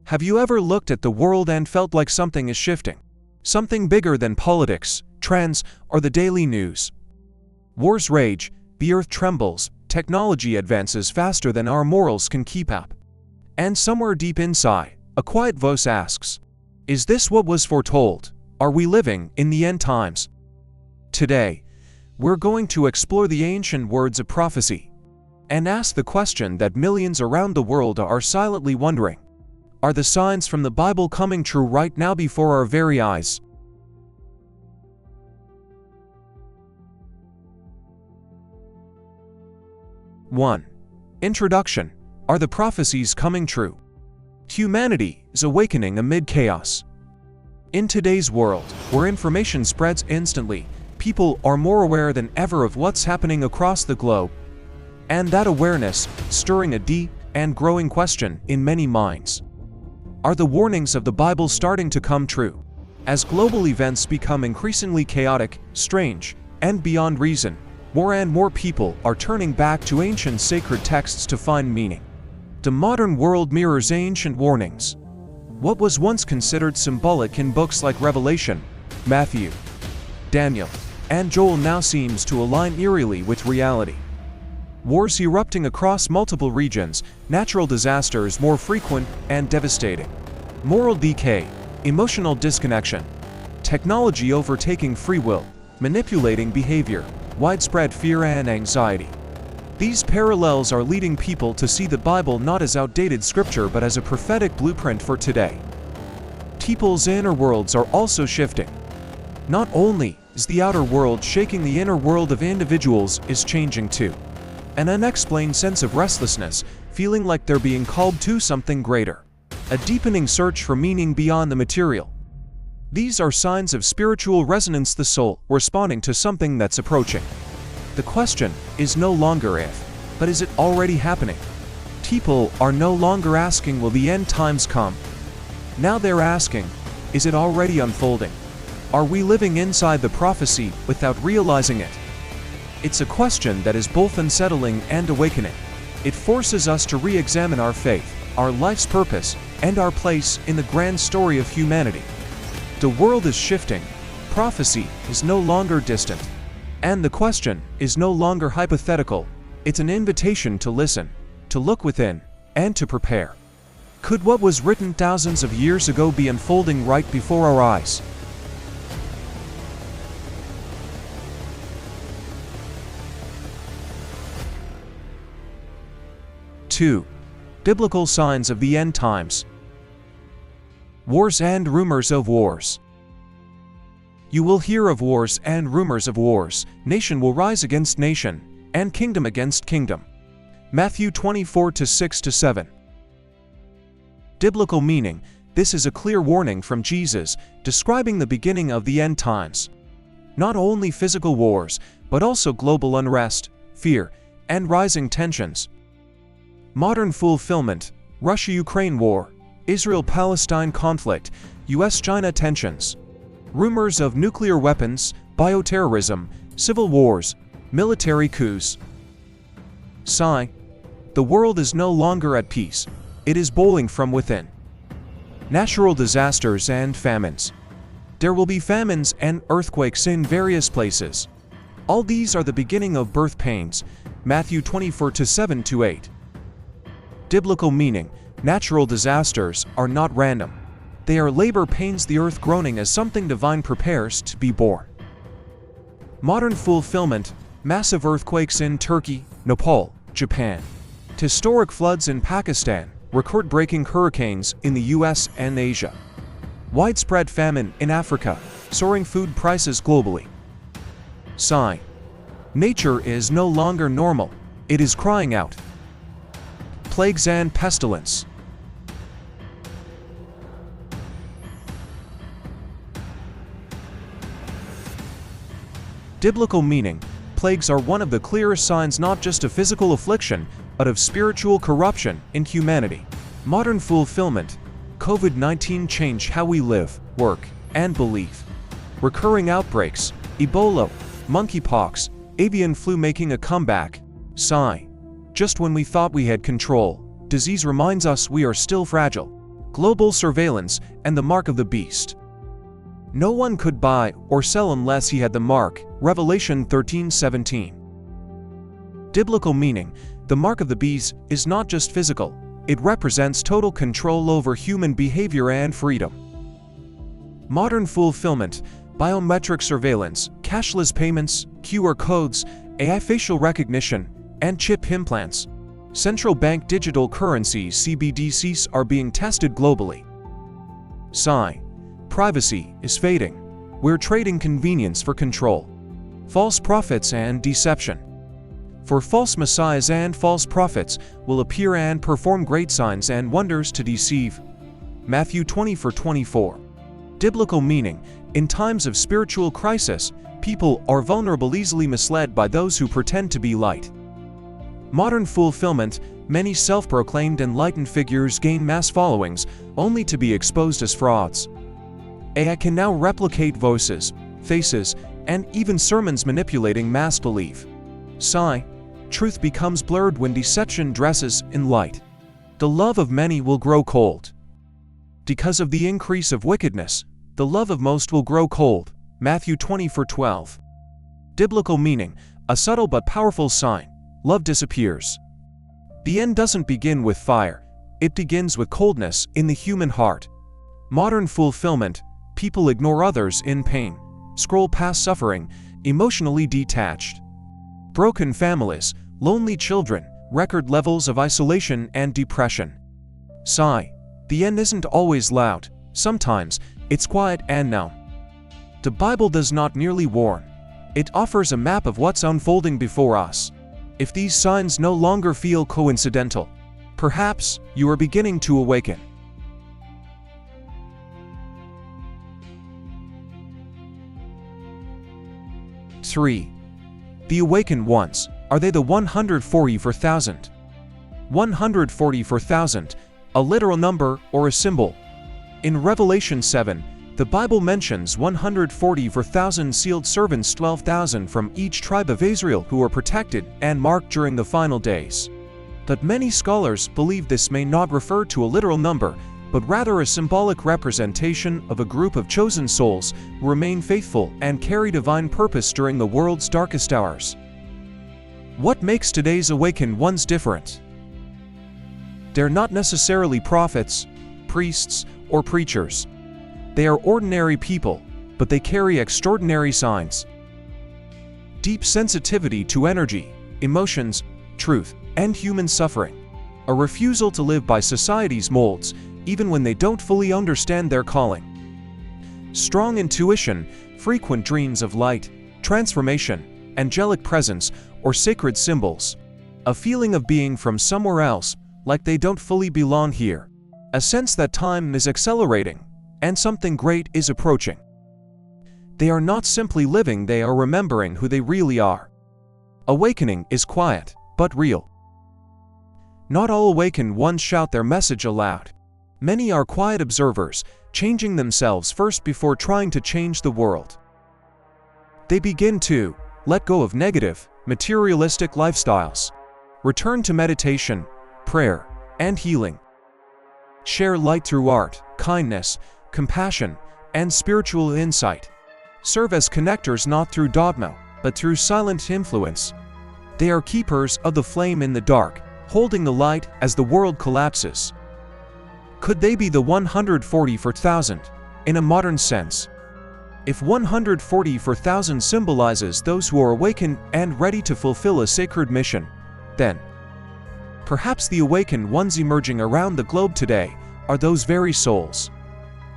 Have you ever looked at the world and felt like something is shifting? Something bigger than politics, trends, or the daily news. Wars rage, the earth trembles, technology advances faster than our morals can keep up. And somewhere deep inside, a quiet voice asks, is this what was foretold? Are we living in the end times? Today, we're going to explore the ancient words of prophecy and ask the question that millions around the world are silently wondering. Are the signs from the Bible coming true right now before our very eyes? One. Introduction. Are the prophecies coming true? Humanity is awakening amid chaos. In today's world, where information spreads instantly, people are more aware than ever of what's happening across the globe. And that awareness stirring a deep and growing question in many minds. Are the warnings of the Bible starting to come true? As global events become increasingly chaotic, strange, and beyond reason, more and more people are turning back to ancient sacred texts to find meaning. The modern world mirrors ancient warnings. What was once considered symbolic in books like Revelation, Matthew, Daniel, and Joel now seems to align eerily with reality. Wars erupting across multiple regions, natural disasters more frequent and devastating, moral decay, emotional disconnection, technology overtaking free will, manipulating behavior, widespread fear and anxiety. These parallels are leading people to see the Bible not as outdated scripture but as a prophetic blueprint for today. People's inner worlds are also shifting. Not only is the outer world shaking, the inner world of individuals is changing too. An unexplained sense of restlessness, feeling like they're being called to something greater. A deepening search for meaning beyond the material. These are signs of spiritual resonance, the soul responding to something that's approaching. The question is no longer if, but is it already happening? People are no longer asking, will the end times come? Now they're asking, is it already unfolding? Are we living inside the prophecy without realizing it? It's a question that is both unsettling and awakening. It forces us to re-examine our faith, our life's purpose, and our place in the grand story of humanity. The world is shifting, prophecy is no longer distant, and the question is no longer hypothetical. It's an invitation to listen, to look within, and to prepare. Could what was written thousands of years ago be unfolding right before our eyes? Two. Biblical signs of the end times. Wars and rumors of wars. You will hear of wars and rumors of wars. Nation will rise against nation, and kingdom against kingdom. Matthew 24:6-7. Biblical meaning. This is a clear warning from Jesus, describing the beginning of the end times. Not only physical wars, but also global unrest, fear, and rising tensions. Modern fulfillment. Russia-Ukraine war, Israel-Palestine conflict, US-China tensions. Rumors of nuclear weapons, bioterrorism, civil wars, military coups. Sigh. The world is no longer at peace. It is boiling from within. Natural disasters and famines. There will be famines and earthquakes in various places. All these are the beginning of birth pains. Matthew 24:7-8. Biblical meaning. Natural disasters are not random. They are labor pains, the earth groaning as something divine prepares to be born. Modern fulfillment. Massive earthquakes in Turkey, Nepal, Japan. Historic floods in Pakistan. Record-breaking hurricanes in the US and Asia. Widespread famine in Africa. Soaring food prices globally. Sign. Nature is no longer normal. It is crying out. Plagues and pestilence. Biblical meaning. Plagues are one of the clearest signs not just of physical affliction, but of spiritual corruption in humanity. Modern fulfillment. COVID-19 changed how we live, work, and believe. Recurring outbreaks. Ebola, monkeypox, avian flu making a comeback. Sigh. Just when we thought we had control, disease reminds us we are still fragile. global surveillance, and the mark of the beast. No one could buy or sell unless he had the mark, Revelation 13:17. Biblical meaning: the mark of the beast is not just physical, it represents total control over human behavior and freedom. Modern fulfillment: biometric surveillance, cashless payments, QR codes, AI facial recognition, and chip implants. Central bank digital currencies (CBDCs) are being tested globally. Sign: privacy is fading. We're trading convenience for control. False prophets and deception. For false messiahs and false prophets will appear and perform great signs and wonders to deceive. Matthew 20:24. Biblical meaning: in times of spiritual crisis, people are vulnerable, easily misled by those who pretend to be light. Modern fulfillment: many self-proclaimed enlightened figures gain mass followings only to be exposed as frauds. AI can now replicate voices, faces, and even sermons, manipulating mass belief. Sign: truth becomes blurred when deception dresses in light. The love of many will grow cold. Because of the increase of wickedness, the love of most will grow cold. Matthew 20:12. Biblical meaning: a subtle but powerful sign. Love disappears. The end doesn't begin with fire, it begins with coldness in the human heart. Modern fulfillment: people ignore others in pain, scroll past suffering, emotionally detached. Broken families, lonely children, record levels of isolation and depression. Sigh: the end isn't always loud, sometimes it's quiet and numb. The Bible does not merely warn, it offers a map of what's unfolding before us. If these signs no longer feel coincidental, perhaps you are beginning to awaken. Three. The awakened ones, are they the 144,000? 144,000, a literal number or a symbol? In Revelation 7, the Bible mentions 144,000 sealed servants, 12,000 from each tribe of Israel, who are protected and marked during the final days. But many scholars believe this may not refer to a literal number, but rather a symbolic representation of a group of chosen souls who remain faithful and carry divine purpose during the world's darkest hours. What makes today's awakened ones different? They're not necessarily prophets, priests, or preachers. They are ordinary people, but they carry extraordinary signs. Deep sensitivity to energy, emotions, truth, and human suffering. A refusal to live by society's molds, even when they don't fully understand their calling. Strong intuition, frequent dreams of light, transformation, angelic presence, or sacred symbols. A feeling of being from somewhere else, like they don't fully belong here. A sense that time is accelerating, and something great is approaching. They are not simply living, they are remembering who they really are. Awakening is quiet, but real. Not all awakened ones shout their message aloud. Many are quiet observers, changing themselves first before trying to change the world. They begin to let go of negative, materialistic lifestyles, return to meditation, prayer, and healing. Share light through art, kindness, compassion, and spiritual insight. Serve as connectors not through dogma, but through silent influence. They are keepers of the flame in the dark, holding the light as the world collapses. Could they be the 144,000, in a modern sense? If 144,000 symbolizes those who are awakened and ready to fulfill a sacred mission, then perhaps the awakened ones emerging around the globe today are those very souls.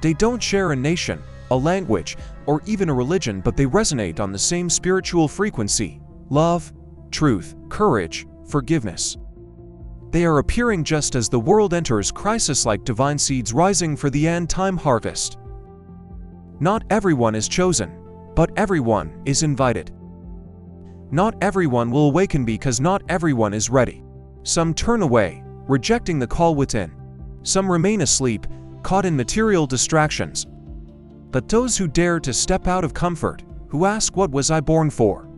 They don't share a nation, a language, or even a religion, but they resonate on the same spiritual frequency: love, truth, courage, forgiveness. They are appearing just as the world enters crisis, like divine seeds rising for the end-time harvest. Not everyone is chosen, but everyone is invited. Not everyone will awaken because not everyone is ready. Some turn away, rejecting the call within. Some remain asleep, caught in material distractions. But those who dare to step out of comfort, who ask, "What was I born for?"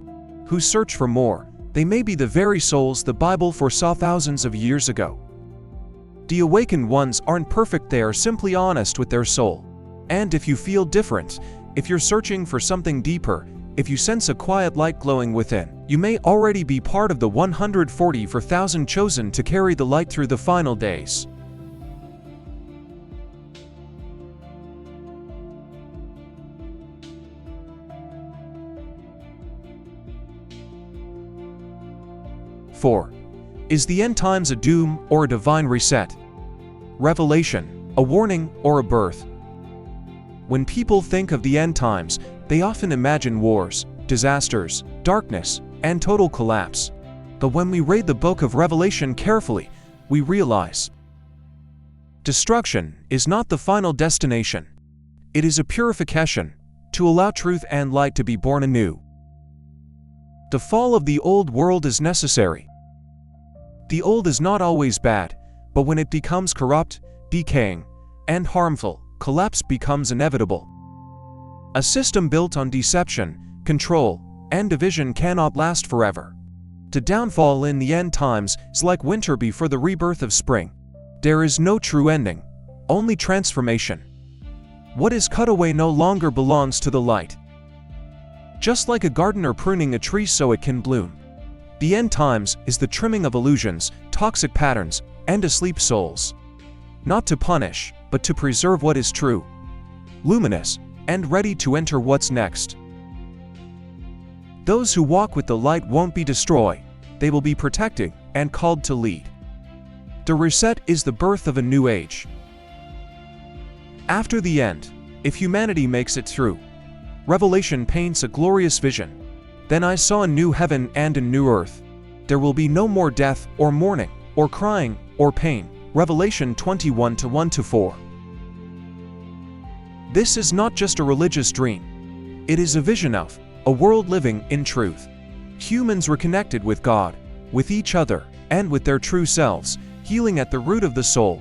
who search for more, they may be the very souls the Bible foresaw thousands of years ago. The awakened ones aren't perfect, they are simply honest with their soul. And if you feel different, if you're searching for something deeper, if you sense a quiet light glowing within, you may already be part of the 144,000 chosen to carry the light through the final days. Four. Is the end times a doom or a divine reset? Revelation, a warning or a birth? When people think of the end times, they often imagine wars, disasters, darkness, and total collapse. But when we read the book of Revelation carefully, we realize destruction is not the final destination. It is a purification, to allow truth and light to be born anew. The fall of the old world is necessary. The old is not always bad, but when it becomes corrupt, decaying, and harmful, collapse becomes inevitable. A system built on deception, control, and division cannot last forever. The downfall in the end times is like winter before the rebirth of spring. There is no true ending, only transformation. What is cut away no longer belongs to the light. Just like a gardener pruning a tree so it can bloom, the end times is the trimming of illusions, toxic patterns, and asleep souls. Not to punish, but to preserve what is true, luminous, and ready to enter what's next. Those who walk with the light won't be destroyed, they will be protected and called to lead. The reset is the birth of a new age. After the end, if humanity makes it through, Revelation paints a glorious vision. Then I saw a new heaven and a new earth. There will be no more death, or mourning, or crying, or pain. Revelation 21:1-4. This is not just a religious dream. It is a vision of a world living in truth. Humans reconnected with God, with each other, and with their true selves, healing at the root of the soul.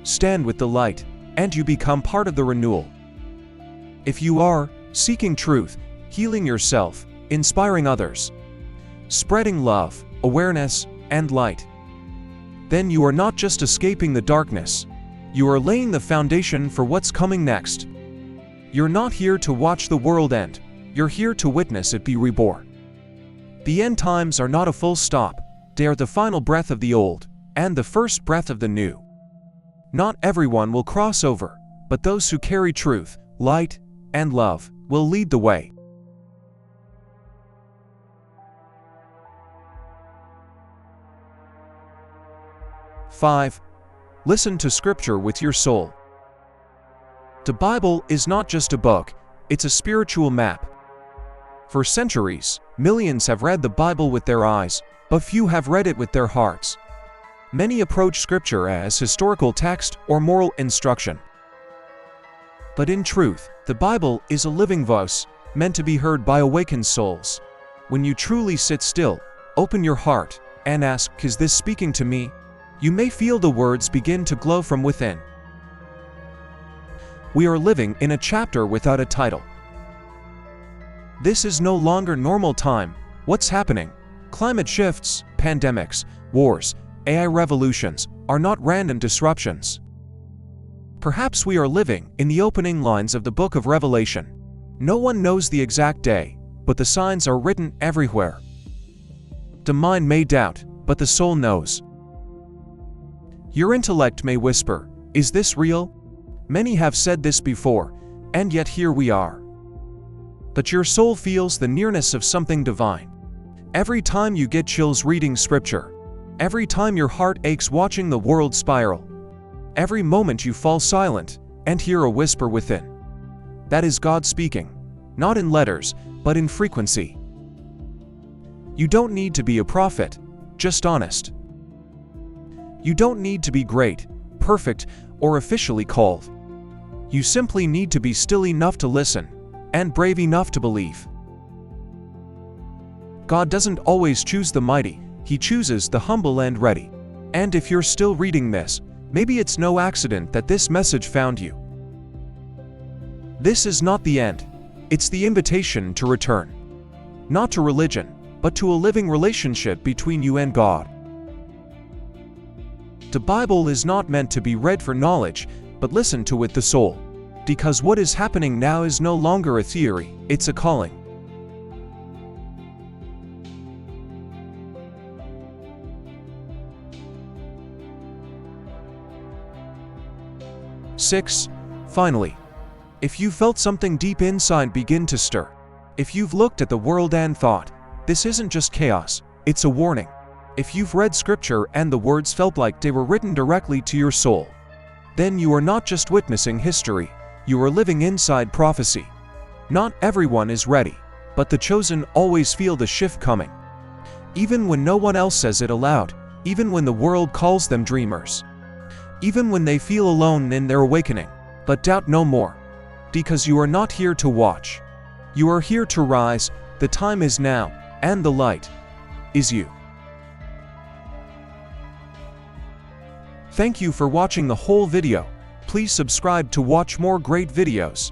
Stand with the light, and you become part of the renewal. If you are seeking truth, healing yourself, inspiring others, spreading love, awareness, and light, then you are not just escaping the darkness, you are laying the foundation for what's coming next. You're not here to watch the world end, you're here to witness it be reborn. The end times are not a full stop, they are the final breath of the old, and the first breath of the new. Not everyone will cross over, but those who carry truth, light, and love will lead the way. 5. Listen to Scripture with your soul. The Bible is not just a book, it's a spiritual map. For centuries, millions have read the Bible with their eyes, but few have read it with their hearts. Many approach Scripture as historical text or moral instruction. But in truth, the Bible is a living voice, meant to be heard by awakened souls. When you truly sit still, open your heart, and ask, "Is this speaking to me?" you may feel the words begin to glow from within. We are living in a chapter without a title. This is no longer normal time. What's happening? Climate shifts, pandemics, wars, AI revolutions are not random disruptions. Perhaps we are living in the opening lines of the book of Revelation. No one knows the exact day, but the signs are written everywhere. The mind may doubt, but the soul knows. Your intellect may whisper, "Is this real?" Many have said this before, and yet here we are. But your soul feels the nearness of something divine. Every time you get chills reading Scripture, every time your heart aches watching the world spiral, every moment you fall silent and hear a whisper within, that is God speaking, not in letters, but in frequency. You don't need to be a prophet, just honest. You don't need to be great, perfect, or officially called. You simply need to be still enough to listen, and brave enough to believe. God doesn't always choose the mighty, He chooses the humble and ready. And if you're still reading this, maybe it's no accident that this message found you. This is not the end, it's the invitation to return. Not to religion, but to a living relationship between you and God. The Bible is not meant to be read for knowledge, but listened to with the soul. Because what is happening now is no longer a theory, it's a calling. Six. Finally, if you felt something deep inside begin to stir, if you've looked at the world and thought, this isn't just chaos, it's a warning. If you've read scripture and the words felt like they were written directly to your soul, then you are not just witnessing history, you are living inside prophecy. Not everyone is ready, but the chosen always feel the shift coming. Even when no one else says it aloud, even when the world calls them dreamers, even when they feel alone in their awakening, but doubt no more. Because you are not here to watch. You are here to rise, the time is now, and the light is you. Thank you for watching the whole video. Please subscribe to watch more great videos.